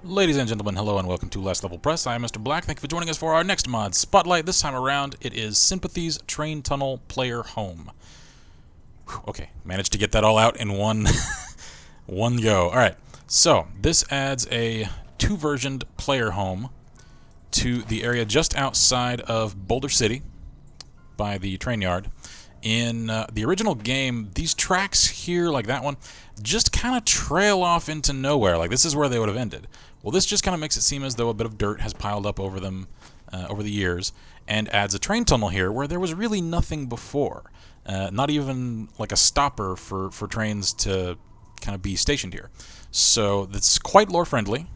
Ladies and gentlemen, hello and welcome to Last Level Press. I am Mr. Black. Thank you for joining us for our next mod, Spotlight. This time around, it is Synpathy's Train Tunnel Player Home. Whew, okay, managed to get that all out in one go. Alright, so this adds a two-versioned player home to the area just outside of Boulder City by the train yard. In the original game, these tracks here, like that one, just kind of trail off into nowhere. Like, this is where they would have ended. Well, this just kind of makes it seem as though a bit of dirt has piled up over them over the years, and adds a train tunnel here where there was really nothing before. Not even like a stopper for trains to kind of be stationed here. So that's quite lore-friendly.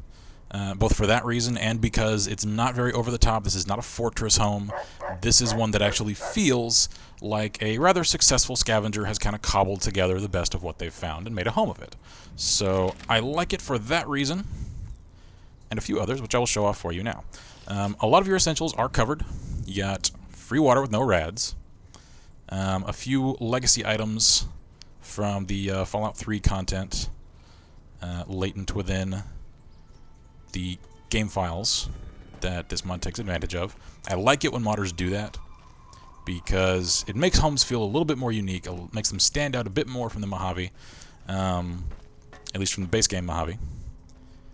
Both for that reason and because it's not very over-the-top. This is not a fortress home. This is one that actually feels like a rather successful scavenger has kind of cobbled together the best of what they've found and made a home of it. So I like it for that reason, and a few others, which I will show off for you now. A lot of your essentials are covered. You got free water with no rads. A few legacy items from the Fallout 3 content latent within the game files that this mod takes advantage of. I like it when modders do that because it makes homes feel a little bit more unique. It makes them stand out a bit more from the Mojave, at least from the base game Mojave,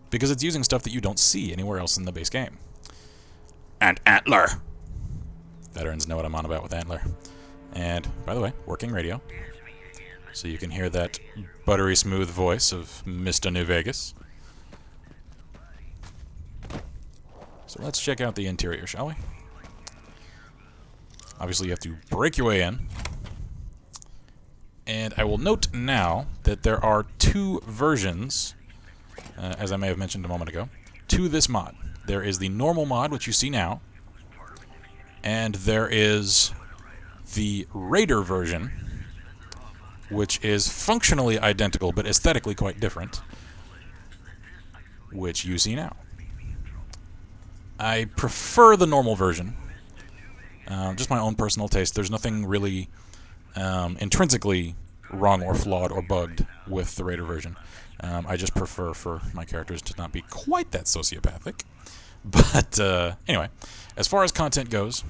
because it's using stuff that you don't see anywhere else in the base game. And Antler! Veterans know what I'm on about with Antler. And, by the way, working radio, so you can hear that buttery smooth voice of Mr. New Vegas. So let's check out the interior, shall we? Obviously, you have to break your way in. And I will note now that there are two versions, as I may have mentioned a moment ago, to this mod. There is the normal mod, which you see now, and there is the Raider version, which is functionally identical but aesthetically quite different, which you see now. I prefer the normal version, just my own personal taste. There's nothing really intrinsically wrong or flawed or bugged with the Raider version. I just prefer for my characters to not be quite that sociopathic. But anyway, as far as content goes,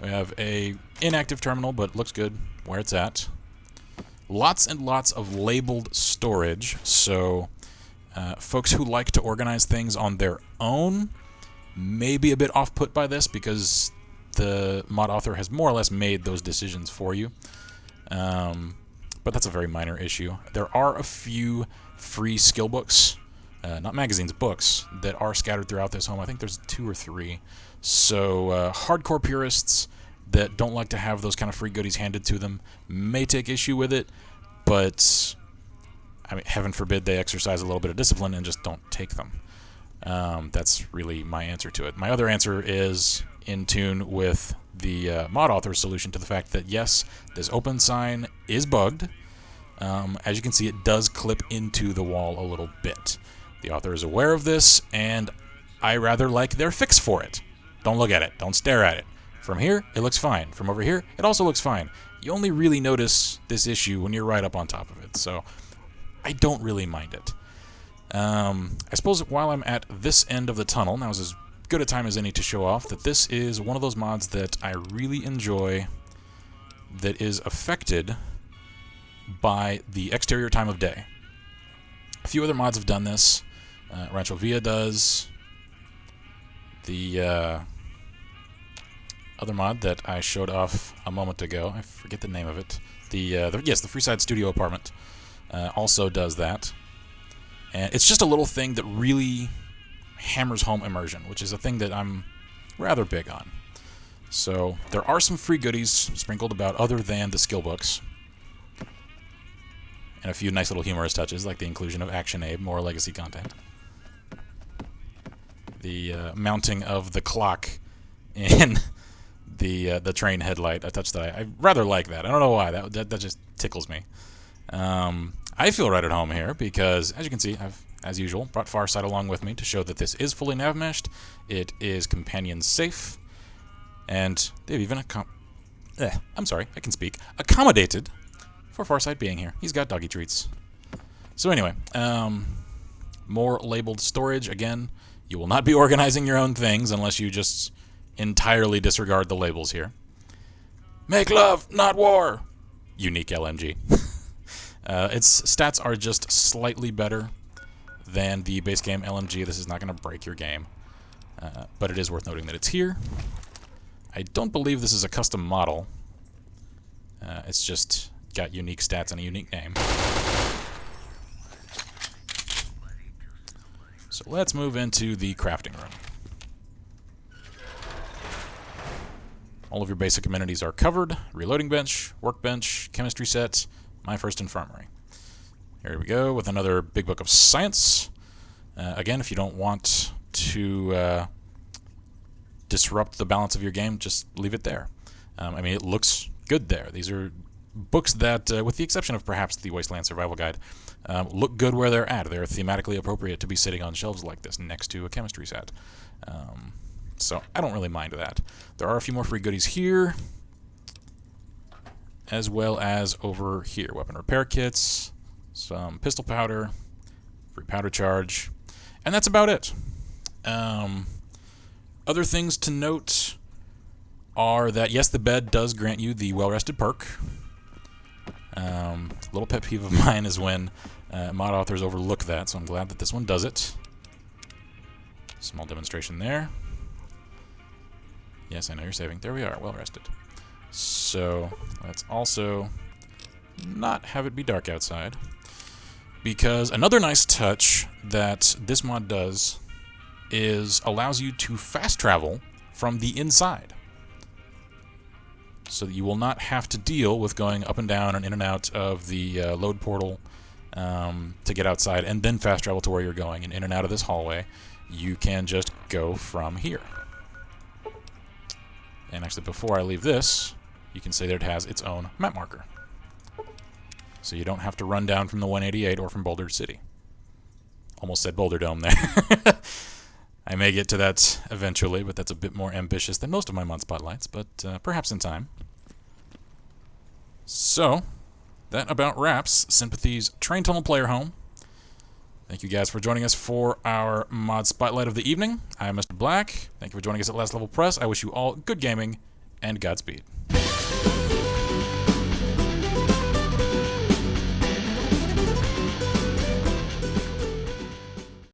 we have a inactive terminal, but looks good where it's at. Lots and lots of labeled storage, so folks who like to organize things on their own may be a bit off-put by this because the mod author has more or less made those decisions for you. But that's a very minor issue. There are a few free skill books, not magazines, books, that are scattered throughout this home. I think there's 2 or 3. So hardcore purists that don't like to have those kind of free goodies handed to them may take issue with it, but I mean, heaven forbid they exercise a little bit of discipline and just don't take them. That's really my answer to it. My other answer is in tune with the mod author's solution to the fact that, yes, this open sign is bugged. As you can see, it does clip into the wall a little bit. The author is aware of this, and I rather like their fix for it. Don't look at it. Don't stare at it. From here, it looks fine. From over here, it also looks fine. You only really notice this issue when you're right up on top of it, so I don't really mind it. I suppose while I'm at this end of the tunnel, now is as good a time as any to show off that this is one of those mods that I really enjoy that is affected by the exterior time of day. A few other mods have done this. Rancho Villa does. The other mod that I showed off a moment ago, I forget the name of it. The Freeside Studio Apartment also does that. And it's just a little thing that really hammers home immersion, which is a thing that I'm rather big on. So there are some free goodies sprinkled about other than the skill books. And a few nice little humorous touches, like the inclusion of Action Abe, more legacy content. The mounting of the clock in the train headlight, a touch that I rather like that. I don't know why, that just tickles me. I feel right at home here because, as you can see, I've, as usual, brought Farsight along with me to show that this is fully nav-meshed, it is companion safe, and they've even accommodated for Farsight being here. He's got doggy treats. So anyway, More labeled storage. Again, you will not be organizing your own things unless you just entirely disregard the labels here. Make love, not war. Unique LMG. Its stats are just slightly better than the base game LMG. This is not going to break your game, but it is worth noting that it's here. I don't believe this is a custom model. It's just got unique stats and a unique name. So let's move into the crafting room. All of your basic amenities are covered. Reloading bench, workbench, chemistry set, my first infirmary. Here we go with another big book of science. Again, if you don't want to disrupt the balance of your game, just leave it there. I mean, it looks good there. These are books that, with the exception of perhaps the Wasteland Survival Guide, look good where they're at. They're thematically appropriate to be sitting on shelves like this next to a chemistry set. So I don't really mind that. There are a few more free goodies here, as well as over here. Weapon repair kits, some pistol powder, free powder charge, and that's about it. Other things to note are that, yes, the bed does grant you the well-rested perk. A little pet peeve of mine is when mod authors overlook that, so I'm glad that this one does it. Small demonstration there. Yes, I know you're saving. There we are, well-rested. So let's also not have it be dark outside, because another nice touch that this mod does is allows you to fast travel from the inside, so that you will not have to deal with going up and down and in and out of the load portal to get outside and then fast travel to where you're going and in and out of this hallway. You can just go from here. And actually, before I leave this, you can see that it has its own map marker. So you don't have to run down from the 188 or from Boulder City. Almost said Boulder Dome there. I may get to that eventually, but that's a bit more ambitious than most of my mod spotlights, but perhaps in time. So, that about wraps Synpathy's Train Tunnel Player Home. Thank you guys for joining us for our mod spotlight of the evening. I'm Mr. Black. Thank you for joining us at Last Level Press. I wish you all good gaming and Godspeed.